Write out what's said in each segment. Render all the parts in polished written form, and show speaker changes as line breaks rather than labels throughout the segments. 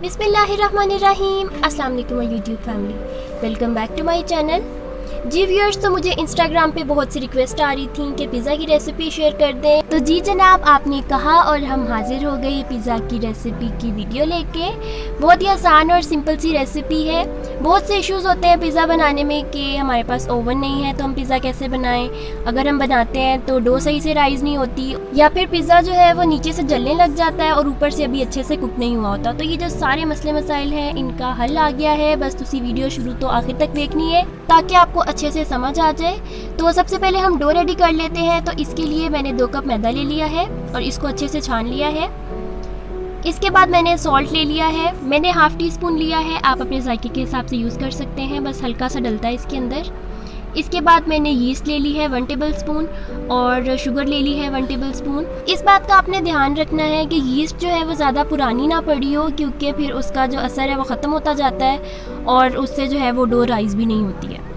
बिस्मिल्लाहिर्रहमानिर्रहीम। अस्सलाम वालेकुम YouTube family, welcome back to my channel. जी व्यूअर्स, तो मुझे इंस्टाग्राम पे बहुत सी रिक्वेस्ट आ रही थी कि पिज़्ज़ा की रेसिपी शेयर कर दें। तो जी जनाब, आपने कहा और हम हाजिर हो गए पिज़्ज़ा की रेसिपी की वीडियो लेके। बहुत ही आसान और सिंपल सी रेसिपी है। बहुत से इश्यूज़ होते हैं पिज़्ज़ा बनाने में कि हमारे पास ओवन नहीं है तो हम पिज़्ज़ा कैसे बनाएं, अगर हम बनाते हैं तो डो सही से राइज़ नहीं होती, या फिर पिज़्ज़ा जो है वो नीचे से जलने लग जाता है और ऊपर से अभी अच्छे से कुक नहीं हुआ होता। तो ये जो सारे मसले मसाइल हैं इनका हल आ गया है। बस तुसी वीडियो शुरू तो आखिर तक देखनी है ताकि आपको अच्छे से समझ आ जाए। तो सबसे पहले हम डो रेडी कर लेते हैं। तो इसके लिए मैंने 2 कप मैदा ले लिया है और इसको अच्छे से छान लिया है। इसके बाद मैंने सॉल्ट ले लिया है, मैंने हाफ़ टी स्पून लिया है, आप अपने जायके के हिसाब से यूज़ कर सकते हैं, बस हल्का सा डलता है इसके अंदर। इसके बाद मैंने यीस्ट ले ली है 1 टेबल स्पून और शुगर ले ली है 1 टेबल स्पून। इस बात का आपने ध्यान रखना है कि यीस्ट जो है वो ज़्यादा पुरानी ना पड़ी हो, क्योंकि फिर उसका जो असर है वो ख़त्म होता जाता है और उससे जो है वो डो राइज़ भी नहीं होती है।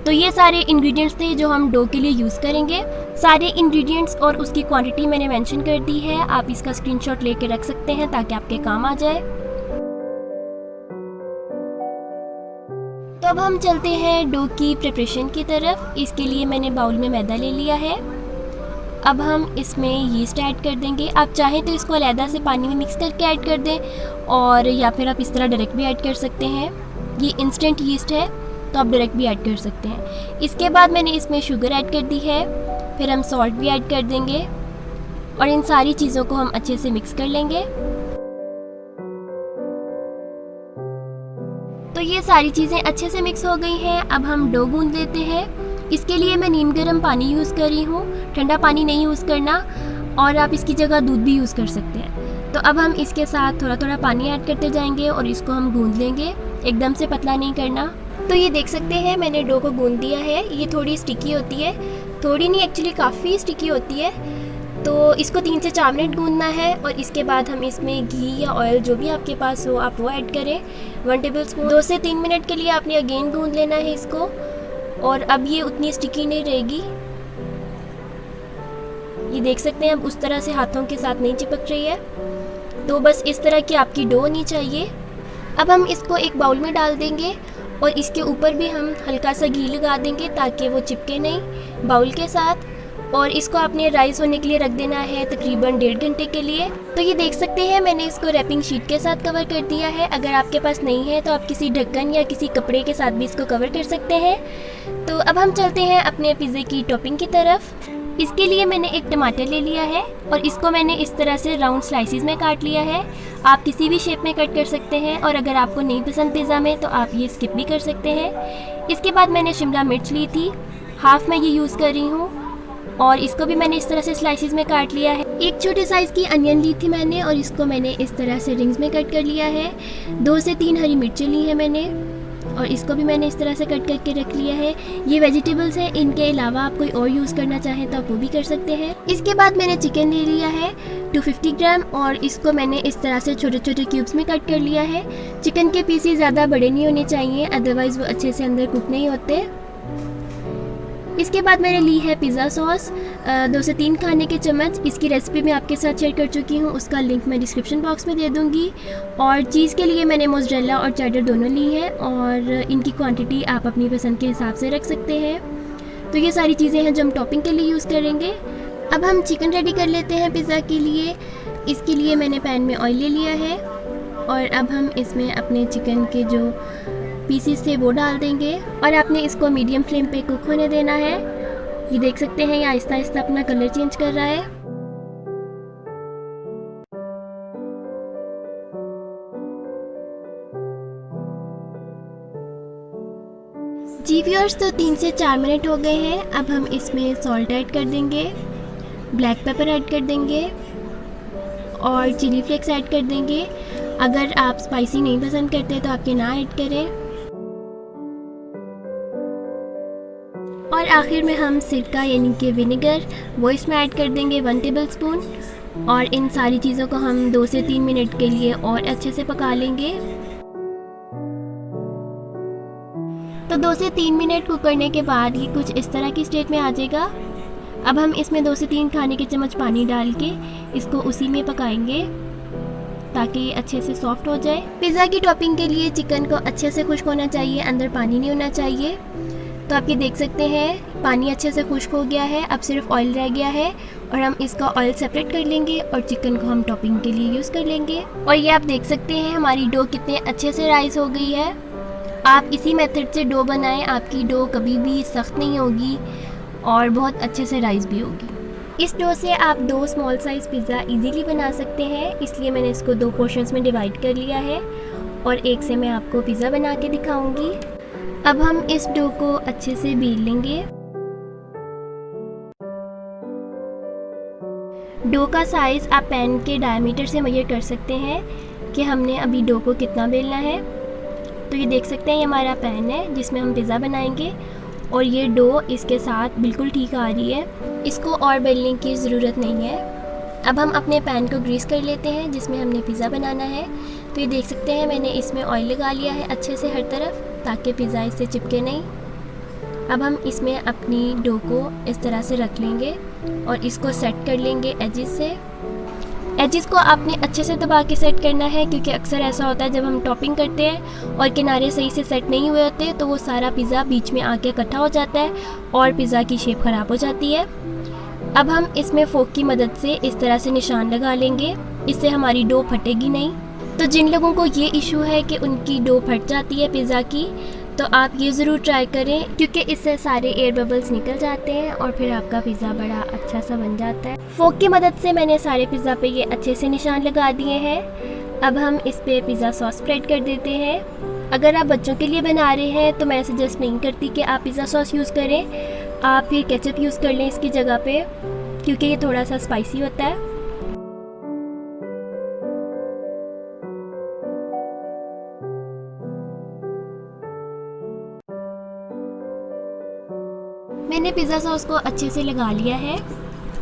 तो ये सारे इंग्रेडिएंट्स थे जो हम डो के लिए यूज़ करेंगे। सारे इंग्रेडिएंट्स और उसकी क्वांटिटी मैंने मेंशन कर दी है, आप इसका स्क्रीनशॉट लेके रख सकते हैं ताकि आपके काम आ जाए। तो अब हम चलते हैं डो की प्रिपरेशन की तरफ। इसके लिए मैंने बाउल में मैदा ले लिया है। अब हम इसमें यीस्ट ऐड कर देंगे। आप चाहें तो इसको अलहदा से पानी में मिक्स करके ऐड कर दें, और या फिर आप इस तरह डायरेक्ट भी ऐड कर सकते हैं। ये इंस्टेंट यीस्ट है तो आप डायरेक्ट भी ऐड कर सकते हैं। इसके बाद मैंने इसमें शुगर ऐड कर दी है, फिर हम सॉल्ट भी ऐड कर देंगे और इन सारी चीज़ों को हम अच्छे से मिक्स कर लेंगे। तो ये सारी चीज़ें अच्छे से मिक्स हो गई हैं। अब हम डो गूंद लेते हैं। इसके लिए मैं नीम गर्म पानी यूज़ कर रही हूँ, ठंडा पानी नहीं यूज़ करना, और आप इसकी जगह दूध भी यूज़ कर सकते हैं। तो अब हम इसके साथ थोड़ा थोड़ा पानी ऐड करते जाएंगे और इसको हम गूंद लेंगे, एकदम से पतला नहीं करना। तो ये देख सकते हैं मैंने डो को गूंद दिया है। ये थोड़ी स्टिकी होती है, थोड़ी नहीं एक्चुअली काफ़ी स्टिकी होती है। तो इसको 3 से 4 मिनट गूंदना है और इसके बाद हम इसमें घी या ऑयल जो भी आपके पास हो आप वो ऐड करें 1 टेबल स्पून। 2 से 3 मिनट के लिए आपने अगेन गूंद लेना है इसको, और अब ये उतनी स्टिकी नहीं रहेगी। ये देख सकते हैं अब उस तरह से हाथों के साथ नहीं चिपक रही है। तो बस इस तरह की आपकी डो होनी चाहिए। अब हम इसको एक बाउल में डाल देंगे और इसके ऊपर भी हम हल्का सा घी लगा देंगे ताकि वो चिपके नहीं बाउल के साथ। और इसको आपने राइस होने के लिए रख देना है तकरीबन 1.5 घंटे के लिए। तो ये देख सकते हैं मैंने इसको रैपिंग शीट के साथ कवर कर दिया है। अगर आपके पास नहीं है तो आप किसी ढक्कन या किसी कपड़े के साथ भी इसको कवर कर सकते हैं। तो अब हम चलते हैं अपने पिज़्ज़े की टॉपिंग की तरफ। इसके लिए मैंने एक टमाटर ले लिया है और इसको मैंने इस तरह से राउंड स्लाइसिस में काट लिया है। आप किसी भी शेप में कट कर सकते हैं, और अगर आपको नहीं पसंद पिज़्ज़ा में तो आप ये स्किप भी कर सकते हैं। इसके बाद मैंने शिमला मिर्च ली थी, हाफ मैं ये यूज़ कर रही हूँ, और इसको भी मैंने इस तरह से स्लाइसिस में काट लिया है। एक छोटे साइज़ की अनियन ली थी मैंने और इसको मैंने इस तरह से रिंग्स में कट कर लिया है। 2 से 3 हरी मिर्चें ली है मैंने और इसको भी मैंने इस तरह से कट करके रख लिया है। ये वेजिटेबल्स हैं, इनके अलावा आप कोई और यूज़ करना चाहें तो आप वो भी कर सकते हैं। इसके बाद मैंने चिकन ले लिया है 250 ग्राम और इसको मैंने इस तरह से छोटे छोटे क्यूब्स में कट कर लिया है। चिकन के पीसेस ज़्यादा बड़े नहीं होने चाहिए, अदरवाइज़ वो अच्छे से अंदर कुक नहीं होते। इसके बाद मैंने ली है पिज़्ज़ा सॉस 2 से 3 खाने के चम्मच। इसकी रेसिपी मैं आपके साथ शेयर कर चुकी हूँ, उसका लिंक मैं डिस्क्रिप्शन बॉक्स में दे दूँगी। और चीज़ के लिए मैंने मोज़रेला और चेडर दोनों ली है और इनकी क्वांटिटी आप अपनी पसंद के हिसाब से रख सकते हैं। तो ये सारी चीज़ें हैं जो हम टॉपिंग के लिए यूज़ करेंगे। अब हम चिकन रेडी कर लेते हैं पिज़्ज़ा के लिए। इसके लिए मैंने पैन में ऑयल ले लिया है और अब हम इसमें अपने चिकन के जो पीसीस थे वो डाल देंगे और आपने इसको मीडियम फ्लेम पे कुक होने देना है। ये देख सकते हैं ये आहिस्ता आहिस्ता अपना कलर चेंज कर रहा है। जी व्यूअर्स, तो 3 से 4 मिनट हो गए हैं। अब हम इसमें सॉल्ट ऐड कर देंगे, ब्लैक पेपर ऐड कर देंगे और चिली फ्लेक्स ऐड कर देंगे। अगर आप स्पाइसी नहीं पसंद करते तो आप ये ना ऐड करें। और आखिर में हम सिरका यानी कि विनेगर वो इसमें ऐड कर देंगे 1 टेबल स्पून, और इन सारी चीज़ों को हम 2 से 3 मिनट के लिए और अच्छे से पका लेंगे। तो 2 से 3 मिनट कुक करने के बाद ये कुछ इस तरह की स्टेट में आ जाएगा। अब हम इसमें 2 से 3 खाने के चम्मच पानी डाल के इसको उसी में पकाएंगे। ताकि ये अच्छे से सॉफ्ट हो जाए। पिज़्ज़ा की टॉपिंग के लिए चिकन को अच्छे से खुश्क होना चाहिए, अंदर पानी नहीं होना चाहिए। तो आप ये देख सकते हैं पानी अच्छे से खुश्क हो गया है, अब सिर्फ ऑयल रह गया है और हम इसका ऑयल सेपरेट कर लेंगे और चिकन को हम टॉपिंग के लिए यूज़ कर लेंगे। और ये आप देख सकते हैं हमारी डो कितने अच्छे से राइस हो गई है। आप इसी मेथड से डो बनाएं, आपकी डो कभी भी सख्त नहीं होगी और बहुत अच्छे से राइस भी होगी। इस डो से आप 2 स्मॉल साइज़ पिज़्ज़ा इजीली बना सकते हैं, इसलिए मैंने इसको 2 पोर्शंस में डिवाइड कर लिया है और एक से मैं आपको पिज़्ज़ा बना के दिखाऊंगी। अब हम इस डो को अच्छे से बेल लेंगे। डो का साइज़ आप पैन के डायमीटर से मेजर कर सकते हैं कि हमने अभी डो को कितना बेलना है। तो ये देख सकते हैं ये हमारा पैन है जिसमें हम पिज़्ज़ा बनाएंगे और ये डो इसके साथ बिल्कुल ठीक आ रही है, इसको और बेलने की ज़रूरत नहीं है। अब हम अपने पैन को ग्रीस कर लेते हैं जिसमें हमने पिज़्ज़ा बनाना है। तो ये देख सकते हैं मैंने इसमें ऑयल लगा लिया है अच्छे से हर तरफ, ताकि पिज़्ज़ा इससे चिपके नहीं। अब हम इसमें अपनी डो को इस तरह से रख लेंगे और इसको सेट कर लेंगे एजिस से। एजिस को आपने अच्छे से दबा के सेट करना है, क्योंकि अक्सर ऐसा होता है जब हम टॉपिंग करते हैं और किनारे सही से सेट नहीं हुए होते तो वो सारा पिज़्ज़ा बीच में आके इकट्ठा हो जाता है और पिज़्ज़ा की शेप ख़राब हो जाती है। अब हम इसमें फोक की मदद से इस तरह से निशान लगा लेंगे, इससे हमारी डो फटेगी नहीं। तो जिन लोगों को ये इशू है कि उनकी डो फट जाती है पिज़्ज़ा की, तो आप ये ज़रूर ट्राई करें, क्योंकि इससे सारे एयर बबल्स निकल जाते हैं और फिर आपका पिज़्ज़ा बड़ा अच्छा सा बन जाता है। फोक की मदद से मैंने सारे पिज़्ज़ा पे ये अच्छे से निशान लगा दिए हैं। अब हम इस पे पिज़्ज़ा सॉस स्प्रेड कर देते हैं। अगर आप बच्चों के लिए बना रहे हैं तो मैं सजेस्ट नहीं करती कि आप पिज़्ज़ा सॉस यूज़ करें, आप फिर केचप यूज़ कर लें इसकी जगह पे, क्योंकि ये थोड़ा सा स्पाइसी होता है। मैंने पिज़्ज़ा सॉस को अच्छे से लगा लिया है।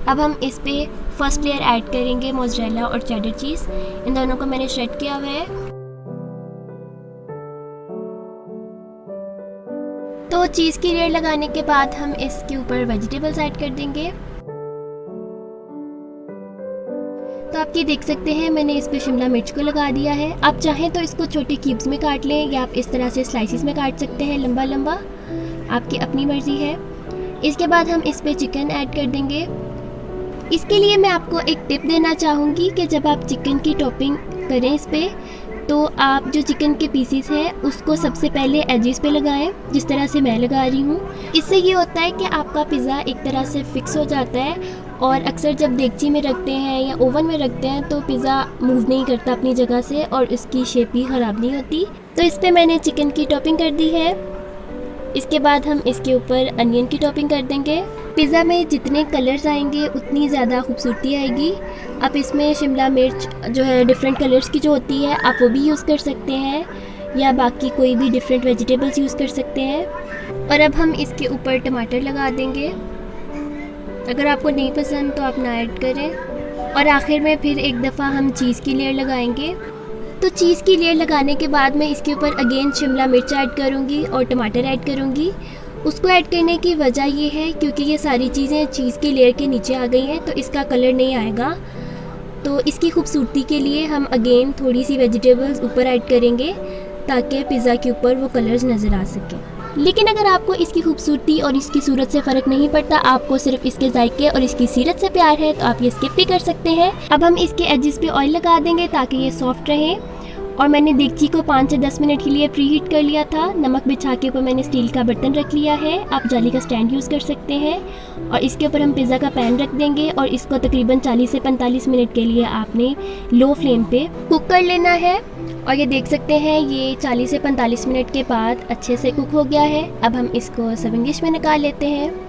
अब हम इस पे फर्स्ट लेयर ऐड करेंगे मोज़रेला और चेडर चीज़, इन दोनों को मैंने श्रेड किया हुआ है। तो चीज़ की लेयर लगाने के बाद हम इसके ऊपर वेजिटेबल्स ऐड कर देंगे। तो आप ये देख सकते हैं मैंने इस पे शिमला मिर्च को लगा दिया है। आप चाहें तो इसको छोटे क्यूब्स में काट लें या आप इस तरह से स्लाइसिस में काट सकते हैं लंबा लंबा, आपकी अपनी मर्ज़ी है। इसके बाद हम इस पे चिकन ऐड कर देंगे। इसके लिए मैं आपको एक टिप देना चाहूँगी कि जब आप चिकन की टॉपिंग करें इस पे, तो आप जो चिकन के पीसीस हैं उसको सबसे पहले एजिस पे लगाएं, जिस तरह से मैं लगा रही हूँ। इससे ये होता है कि आपका पिज़्ज़ा एक तरह से फिक्स हो जाता है और अक्सर जब देगची में रखते हैं या ओवन में रखते हैं तो पिज़्ज़ा मूव नहीं करता अपनी जगह से और उसकी शेप भी ख़राब नहीं होती। तो इस पर मैंने चिकन की टॉपिंग कर दी है। इसके बाद हम इसके ऊपर अनियन की टॉपिंग कर देंगे। पिज़्ज़ा में जितने कलर्स आएंगे उतनी ज़्यादा खूबसूरती आएगी। आप इसमें शिमला मिर्च जो है डिफरेंट कलर्स की जो होती है आप वो भी यूज़ कर सकते हैं, या बाकी कोई भी डिफरेंट वेजिटेबल्स यूज़ कर सकते हैं। और अब हम इसके ऊपर टमाटर लगा देंगे। अगर आपको नहीं पसंद तो आप ना ऐड करें। और आखिर में फिर एक दफ़ा हम चीज़ की लेयर लगाएंगे। तो चीज़ की लेयर लगाने के बाद मैं इसके ऊपर अगेन शिमला मिर्च ऐड करूँगी और टमाटर ऐड करूँगी। उसको ऐड करने की वजह ये है क्योंकि ये सारी चीज़ें चीज़ की लेयर के नीचे आ गई हैं तो इसका कलर नहीं आएगा। तो इसकी खूबसूरती के लिए हम अगेन थोड़ी सी वेजिटेबल्स ऊपर ऐड करेंगे ताकि पिज़्ज़ा के ऊपर वो कलर्स नज़र आ सकें। लेकिन अगर आपको इसकी खूबसूरती और इसकी सूरत से फ़र्क नहीं पड़ता, आपको सिर्फ इसके जायके और इसकी सीरत से प्यार है, तो आप ये स्किप भी कर सकते हैं। अब हम इसके एजेस पे ऑयल लगा देंगे ताकि ये सॉफ्ट रहे। और मैंने देगची को 5 से 10 मिनट के लिए प्री हीट कर लिया था। नमक बिछा के ऊपर मैंने स्टील का बर्तन रख लिया है, आप जाली का स्टैंड यूज़ कर सकते हैं। और इसके ऊपर हम पिज़्ज़ा का पैन रख देंगे और इसको तकरीबन 40 से 45 मिनट के लिए आपने लो फ्लेम पे कुक कर लेना है। और ये देख सकते हैं ये 40 से 45 मिनट के बाद अच्छे से कुक हो गया है। अब हम इसको सर्विंग डिश में निकाल लेते हैं।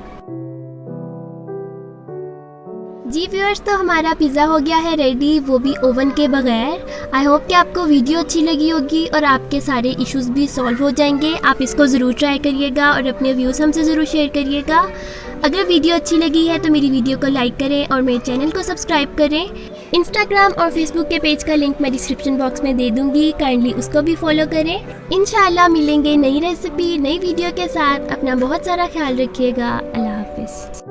जी व्यूअर्स, तो हमारा पिज़्ज़ा हो गया है रेडी, वो भी ओवन के बगैर। आई होप कि आपको वीडियो अच्छी लगी होगी और आपके सारे इश्यूज़ भी सॉल्व हो जाएंगे। आप इसको ज़रूर ट्राई करिएगा और अपने व्यूज़ हमसे ज़रूर शेयर करिएगा। अगर वीडियो अच्छी लगी है तो मेरी वीडियो को लाइक करें और मेरे चैनल को सब्सक्राइब करें। इंस्टाग्राम और फेसबुक के पेज का लिंक मैं डिस्क्रिप्शन बॉक्स में दे दूँगी, काइंडली उसको भी फॉलो करें। इंशाल्लाह मिलेंगे नई रेसिपी नई वीडियो के साथ। अपना बहुत सारा ख्याल रखिएगा। अल्लाह हाफिज़।